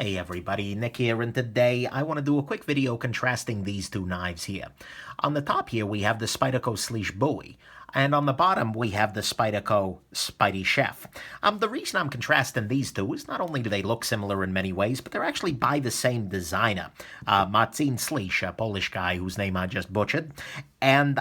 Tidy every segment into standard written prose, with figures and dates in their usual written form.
Hey everybody, Nick here, and today I want to do a quick video contrasting these two knives here. On the top here we have the Spyderco Slysz Bowie, and on the bottom we have the Spyderco SpydieChef. The reason I'm contrasting these two is not only do they look similar in many ways, but they're actually by the same designer, Marcin Slysz, a Polish guy whose name I just butchered. And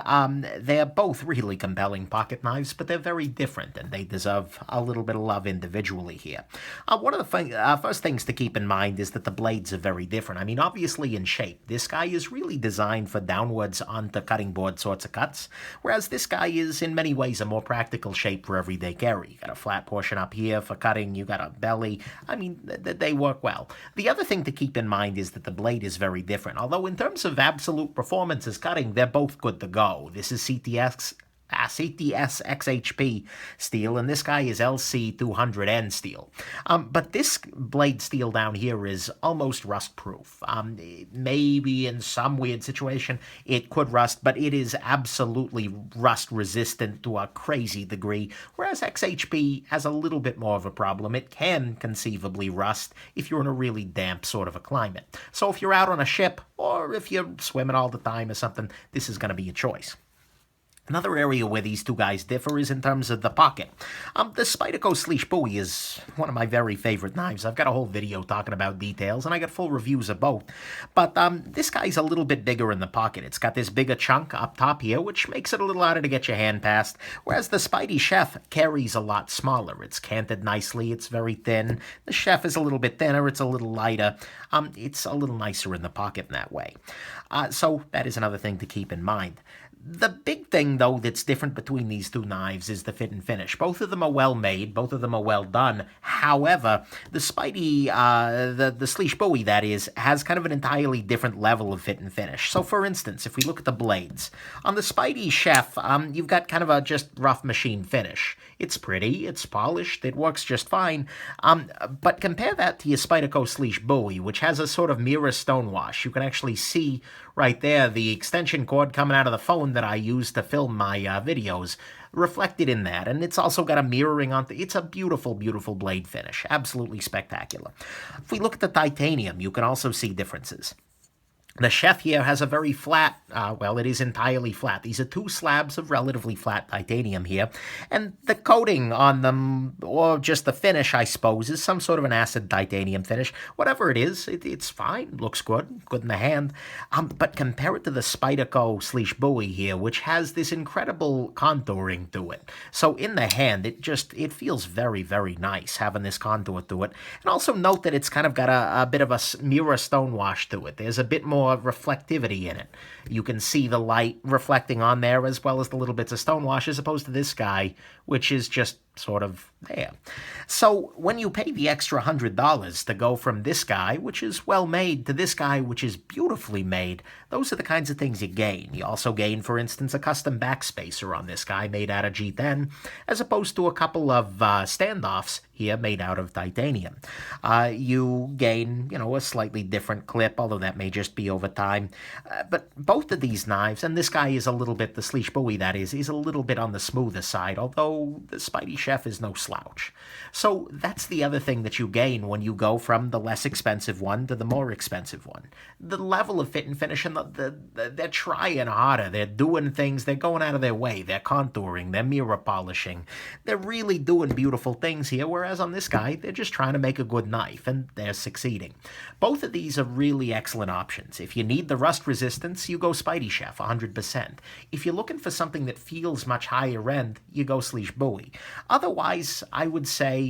they're both really compelling pocket knives, but they're very different, and they deserve a little bit of love individually here. One of the first things to keep in mind is that the blades are very different. I mean, obviously in shape, this guy is really designed for downwards onto cutting board sorts of cuts, whereas this guy is in many ways a more practical shape for everyday carry. You got a flat portion up here for cutting, you got a belly. I mean, they work well. The other thing to keep in mind is that the blade is very different, although in terms of absolute performance as cutting, they're both good to go. This is CTS XHP steel, and this guy is LC200N steel. But this blade steel down here is almost rust-proof. Maybe in some weird situation it could rust, but it is absolutely rust-resistant to a crazy degree, whereas XHP has a little bit more of a problem. It can conceivably rust if you're in a really damp sort of a climate. So if you're out on a ship, or if you're swimming all the time or something, this is going to be a choice. Another area where these two guys differ is in terms of the pocket. The Spyderco Slysz Bowie is one of my very favorite knives. I've got a whole video talking about details, and I got full reviews of both. But this guy's a little bit bigger in the pocket. It's got this bigger chunk up top here, which makes it a little harder to get your hand past, whereas the SpydieChef carries a lot smaller. It's canted nicely, it's very thin. The Chef is a little bit thinner, it's a little lighter. It's a little nicer in the pocket in that way. So that is another thing to keep in mind. The big thing, though, that's different between these two knives is the fit and finish. Both of them are well made. Both of them are well done. However, the Slysz Bowie, that is, has kind of an entirely different level of fit and finish. So, for instance, if we look at the blades, on the SpydieChef, you've got kind of a just rough machine finish. It's pretty, it's polished, it works just fine. But compare that to your Spyderco Slysz Bowie, which has a sort of mirror stonewash. You can actually see right there the extension cord coming out of the phone that I use to film my videos reflected in that, and it's also got a mirroring on it's a beautiful, beautiful blade finish. Absolutely spectacular. If we look at the titanium, you can also see differences. The Chef here has a very flat, well, it is entirely flat. These are two slabs of relatively flat titanium here. And the coating on them, or just the finish, I suppose, is some sort of an acid titanium finish. Whatever it is, it's fine. Looks good. Good in the hand. But compare it to the Spyderco Slysz Bowie here, which has this incredible contouring to it. So in the hand, it feels very, very nice having this contour to it. And also note that it's kind of got a bit of a mirror stonewash to it. There's a bit more reflectivity in it. You can see the light reflecting on there as well as the little bits of stonewash, as opposed to this guy, which is just sort of there. So when you pay the extra $100 to go from this guy, which is well made, to this guy, which is beautifully made, those are the kinds of things you gain. You also gain, for instance, a custom backspacer on this guy made out of G10, as opposed to a couple of standoffs here made out of titanium. You gain, a slightly different clip, although that may just be over time. But both of these knives, and this guy is a little bit, the Slysz Bowie that is a little bit on the smoother side, although the SpydieChef is no slouch. So that's the other thing that you gain when you go from the less expensive one to the more expensive one. The level of fit and finish, and they're trying harder. They're doing things. They're going out of their way. They're contouring. They're mirror polishing. They're really doing beautiful things here, whereas on this guy, they're just trying to make a good knife, and they're succeeding. Both of these are really excellent options. If you need the rust resistance, you go SpydieChef 100%. If you're looking for something that feels much higher end, you go Slysz Bowie. Otherwise, I would say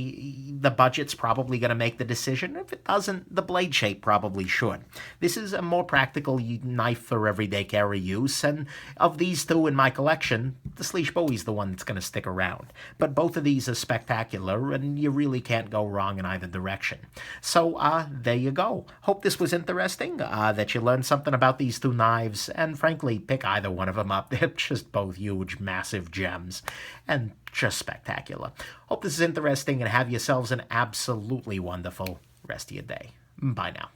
the budget's probably going to make the decision. If it doesn't, the blade shape probably should. This is a more practical knife for everyday carry use, and of these two in my collection, the Slysz Bowie's the one that's going to stick around. But both of these are spectacular, and you really can't go wrong in either direction. So, there you go. Hope this was interesting, that you learned something about these two knives, and frankly, pick either one of them up. They're just both huge, massive gems, and just spectacular. Hope this is interesting, and have yourselves an absolutely wonderful rest of your day. Bye now.